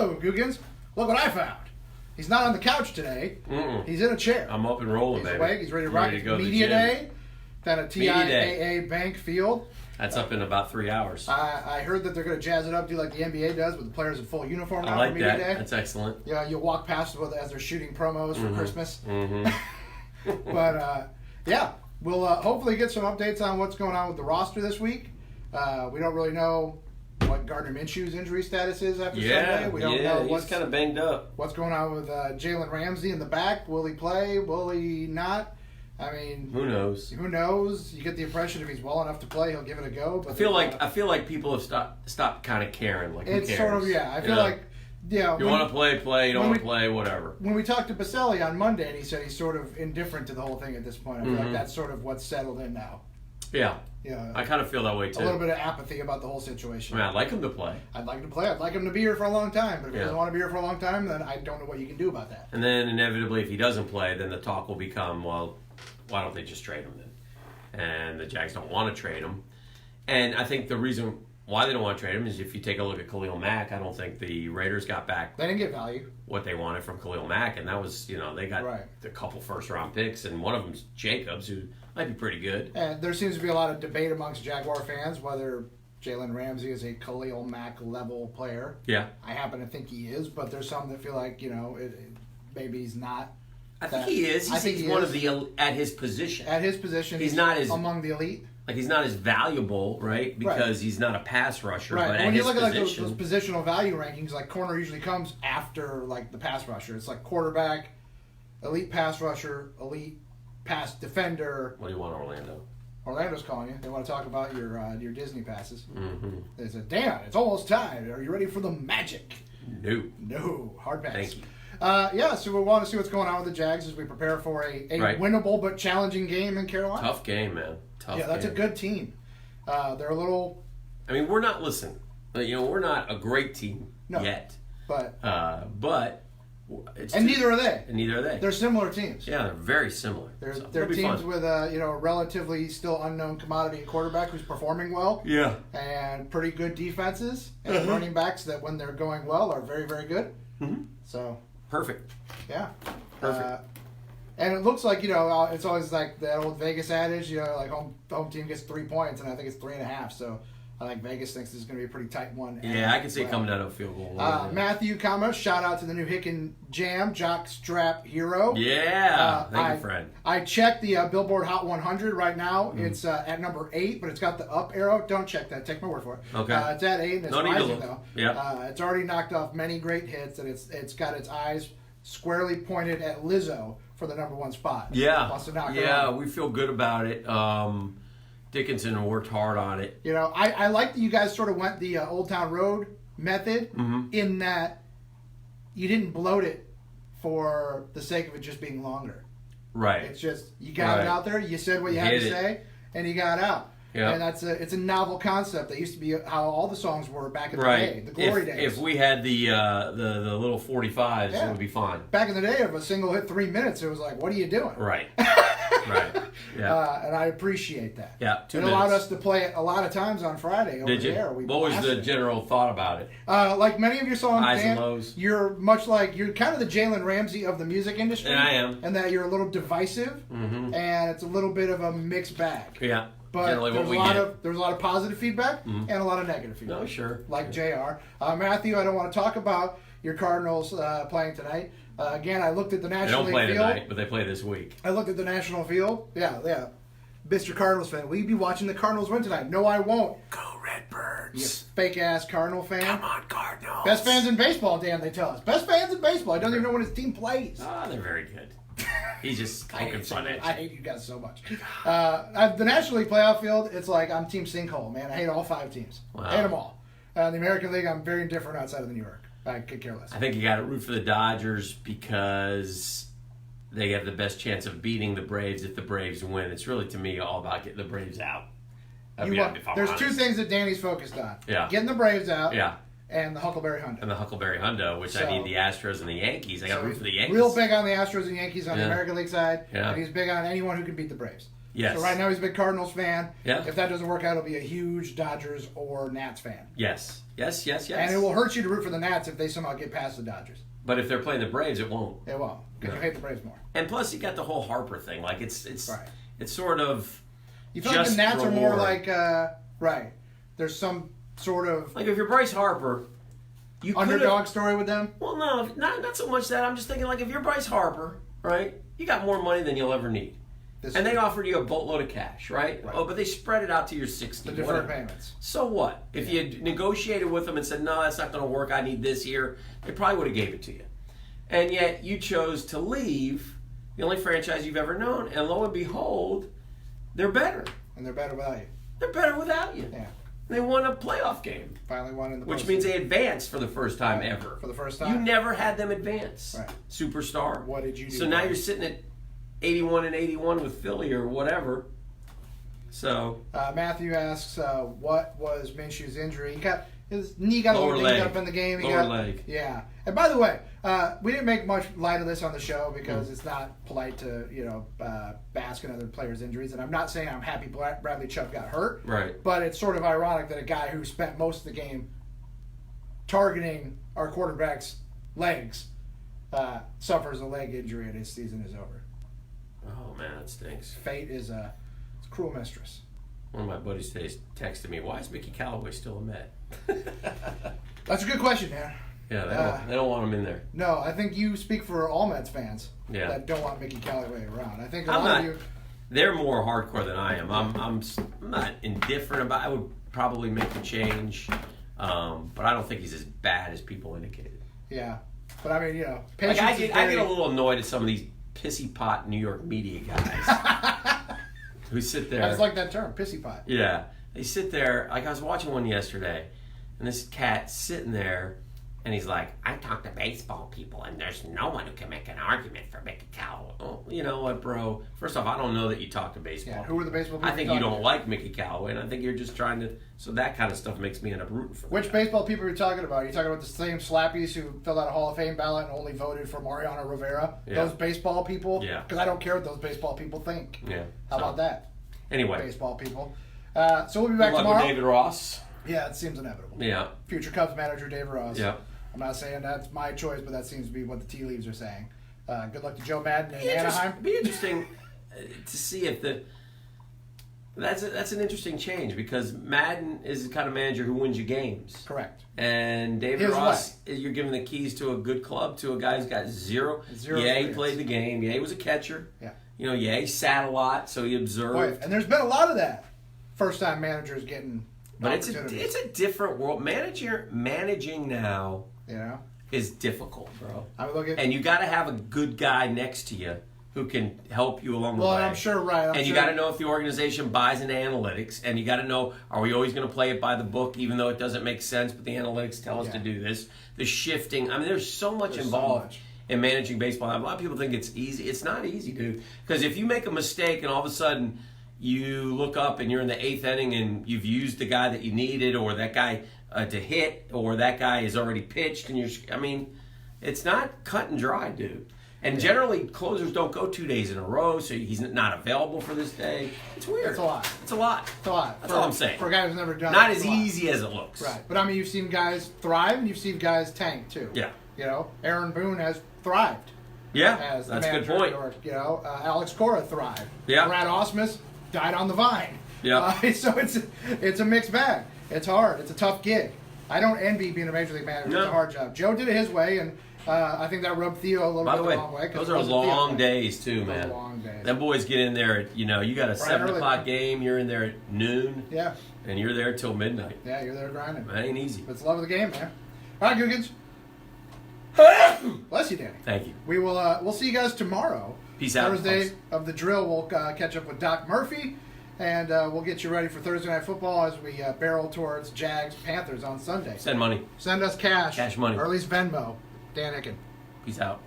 Hello, Googans. Look what I found. He's not on the couch today. He's in a chair. I'm up and rolling, He's baby. awake. He's ready to rock. It's go to the Media gym. Day down at TIAA Bank Field. That's up in about 3 hours. I heard that they're going to jazz it up, do like the NBA does with the players in full uniform now I like for Media that. Day. That's excellent. Yeah, you'll walk past them as they're shooting promos for Christmas. Mm-hmm. But, yeah, we'll hopefully get some updates on what's going on with the roster this week. We don't really know what Gardner Minshew's injury status is after Sunday. We don't know he's kind of banged up. what's going on with Jalen Ramsey in the back. Will he play? Will he not? I mean, Who knows? who knows? You get the impression if he's well enough to play, he'll give it a go. But I feel like people have stopped kind of caring. Like, who it's cares? sort of I feel like you want to play. You don't when want to play. Whatever. When we talked to Baselli on Monday, and he said he's sort of indifferent to the whole thing at this point. I feel like Mm-hmm. that's sort of what's settled in now. Yeah. Yeah, I kind of feel that way too. a little bit of apathy about the whole situation. I mean, I'd like him to play. I'd like him to play. I'd like him to be here for a long time. But if he Yeah. doesn't want to be here for a long time, then I don't know what you can do about that. And then inevitably, if he doesn't play, then the talk will become, well, why don't they just trade him then? And the Jags don't want to trade him. And I think the reason why they don't want to trade him is if you take a look at Khalil Mack, I don't think the Raiders got back They didn't get value. what they wanted from Khalil Mack. And that was, they got a couple first-round picks, and one of them's Jacobs, who might be pretty good. And there seems to be a lot of debate amongst Jaguar fans whether Jalen Ramsey is a Khalil Mack level player. Yeah. I happen to think he is, but there's some that feel like, maybe he's not. I think he is. I think he's he one is. of the at his position. At his position, He's not as- among the elite. Like, he's not as valuable, right? Because he's not a pass rusher. Right. But When at you his look at position, like those positional value rankings, like corner usually comes after like the pass rusher. It's like quarterback, elite pass rusher, elite pass defender. what do you want, Orlando? Orlando's calling you. They want to talk about your Disney passes. Mm-hmm. They said, "Dan, it's almost time. Are you ready for the magic?" No. No, hard pass. Thank you. So we want to see what's going on with the Jags as we prepare for a Right. winnable but challenging game in Carolina. Tough game, man. Tough Yeah, that's a game. good team. They're a little, I mean, we're not, we're not a great team yet. but It's and neither are they. And neither are they. They're similar teams. Yeah, they're very similar. They're it'll be teams fun. with a relatively still unknown commodity quarterback who's performing well. Yeah. And pretty good defenses and running backs that when they're going well are very, very good. Mm-hmm. So Perfect. yeah. Perfect. And it looks like, it's always like that old Vegas adage, like home team gets 3 points, and I think it's 3.5. So I think Vegas thinks this is going to be a pretty tight one. Yeah, I can see it coming down to a field goal. Matthew Kama, shout out to the new Hicken Jam, Jock Strap Hero. Yeah. Thank you, friend. I checked the Billboard Hot 100 right now. Mm-hmm. It's at number 8, but it's got the up arrow. Don't check that. Take my word for it. Okay. It's at 8, and it's No need to rising, look. though. Yeah. It's already knocked off many great hits, and it's got its eyes squarely pointed at Lizzo for the number 1 spot. Yeah. Wants to knock her Yeah, out. we feel good about it. Dickinson worked hard on it. I like that you guys sort of went the Old Town Road method in that you didn't bloat it for the sake of it just being longer. Right. It's just you got it out there, you said what you had to say, and you got out. Yeah. And it's a novel concept. That used to be how all the songs were back in the day, the glory days. If we had the little 45s, it would be fine. Back in the day, if a single hit 3 minutes, it was like, what are you doing? Right. Right. Yeah. And I appreciate that. Yeah. 2 It minutes. allowed us to play it a lot of times on Friday over Did you? the air. What was the general thought about it? Like many of your songs, Highs and Dan, lows. you're much like you're kind of the Jalen Ramsey of the music industry. And I am. And that you're a little divisive, and it's a little bit of a mixed bag. Yeah. But Generally there's what a we lot get. there's a lot of positive feedback and a lot of negative feedback. No, sure. Like JR. Matthew, I don't want to talk about your Cardinals playing tonight. Again, I looked at the They National don't League play field. tonight, but they play this week. I looked at the National Field. Yeah. Mr. Cardinals fan, will you be watching the Cardinals win tonight? No, I won't. Go Redbirds. You fake-ass Cardinal fan. Come on, Cardinals. Best fans in baseball, Dan, they tell us. Best fans in baseball. He doesn't even know when his team plays. Ah, they're very good. He's just poking fun at you. I hate you guys so much. The National League playoff field, it's like I'm Team Sinkhole, man. I hate all 5 teams. Wow. I hate them all. The American League, I'm very indifferent outside of the New York. I could care less. I think you got to root for the Dodgers because they have the best chance of beating the Braves if the Braves win. It's really, to me, all about getting the Braves out. There's 2 things that Danny's focused on. Yeah. Getting the Braves out. Yeah. And the Huckleberry Hundo. And the Huckleberry Hundo, which I need the Astros and the Yankees. I got to root for the Yankees. Real big on the Astros and Yankees on the Yeah. American League side. Yeah. And he's big on anyone who can beat the Braves. Yes. So right now he's a big Cardinals fan. Yeah. If that doesn't work out, he'll be a huge Dodgers or Nats fan. Yes. Yes. And it will hurt you to root for the Nats if they somehow get past the Dodgers. But if they're playing the Braves, it won't. It won't, because you hate the Braves more. And plus, you got the whole Harper thing. Like it's Right. it's sort of. You feel like the Nats are more like right. There's some sort of like if you're Bryce Harper, you underdog story with them. Well, no, not so much that. I'm just thinking like if you're Bryce Harper, right? You got more money than you'll ever need. And they offered you a boatload of cash, right? Oh, but they spread it out to your 60. The deferred payments. So what? If you negotiated with them and said, no, that's not going to work, I need this here, they probably would have gave it to you. And yet you chose to leave the only franchise you've ever known, and lo and behold, they're better. And they're better without you. They're better without you. Yeah. They won a playoff game. Finally won in the Which postseason. means they advanced for the first time ever. For the first time. You never had them advance. Right. Superstar. What did you do? So now you're sitting at 81-81 with Philly or whatever. So Matthew asks, what was Minshew's injury? His knee got a lower little leg. dinged up in the game. Lower leg. Yeah. And by the way, we didn't make much light of this on the show because it's not polite to bask in other players' injuries. And I'm not saying I'm happy Bradley Chubb got hurt. Right. But it's sort of ironic that a guy who spent most of the game targeting our quarterback's legs suffers a leg injury and his season is over. Oh man, that stinks. Fate is a cruel mistress. One of my buddies today texted me, "Why is Mickey Callaway still a Met?" That's a good question, man. Yeah, they don't want him in there. No, I think you speak for all Mets fans that don't want Mickey Callaway around. I think a lot of you. They're more hardcore than I am. I'm not indifferent about. I would probably make the change, but I don't think he's as bad as people indicated. Yeah, but I mean, Like patience I get a little annoyed at some of these pissy pot New York media guys who sit there. I just like that term, pissy pot. Yeah, they sit there. Like I was watching one yesterday, and this cat's sitting there, and he's like, "I talk to baseball people, and there's no one who can make an argument for Mickey Callaway." Oh, you know what, bro? First off, I don't know that you talk to baseball. Yeah, who are the baseball people? I think you don't like Mickey Callaway, and I think you're just trying to. So that kind of stuff makes me end up rooting for. Which baseball people are you talking about? Are you talking about the same slappies who filled out a Hall of Fame ballot and only voted for Mariano Rivera? Yeah. Those baseball people? Yeah. Because I don't care what those baseball people think. Yeah. How about that? Anyway. Baseball people. So we'll be back Good luck tomorrow. with David Ross. Yeah, it seems inevitable. Yeah. Future Cubs manager David Ross. Yeah. I'm not saying that's my choice, but that seems to be what the tea leaves are saying. Good luck to Joe Madden in Anaheim. It'd be interesting to see if that's an interesting change because Madden is the kind of manager who wins you games. Correct. And David Ross, you're giving the keys to a good club to a guy who's got zero. Yeah, he played the game. Yeah, he was a catcher. Yeah. Yeah, he sat a lot, so he observed. And there's been a lot of that. First-time managers getting. But it's a different world. Managing now. Is difficult, bro. And you got to have a good guy next to you who can help you along the way. Well, I'm sure, right. You got to know if the organization buys into analytics, and you got to know, are we always going to play it by the book, even though it doesn't make sense, but the analytics tell us to do this. The shifting. I mean, there's so much involved in managing baseball. A lot of people think it's easy. It's not easy, dude. Because if you make a mistake and all of a sudden you look up and you're in the 8th inning and you've used the guy that you needed, or that guy to hit, or that guy is already pitched, and it's not cut and dry, dude. And generally, closers don't go 2 days in a row, so he's not available for this day. It's weird. It's a lot. That's all I'm saying. For a guy who's never done it. Not as easy as it looks. Right. But I mean, you've seen guys thrive, and you've seen guys tank, too. Yeah. Aaron Boone has thrived. Yeah, as the that's a good manager point. Alex Cora thrived. Yeah. Brad Osmus died on the vine. Yeah. So it's a mixed bag. It's hard. It's a tough gig. I don't envy being a major league manager. It's a hard job. Joe did it his way, and I think that rubbed Theo a little bit the wrong way. Those are long days too, man. Long days. Them boys get in there at, you got a 7 o'clock game, you're in there at noon. Yeah. And you're there till midnight. Yeah, you're there grinding. That ain't easy. It's the love of the game, man. All right, Googans. Bless you, Danny. Thank you. We will. We'll see you guys tomorrow. Peace out. Thursday of the drill. We'll catch up with Doc Murphy, and we'll get you ready for Thursday Night Football as we barrel towards Jags Panthers on Sunday. Send money. Send us cash. Cash money. Or at least Venmo. Dan Hicken. Peace out.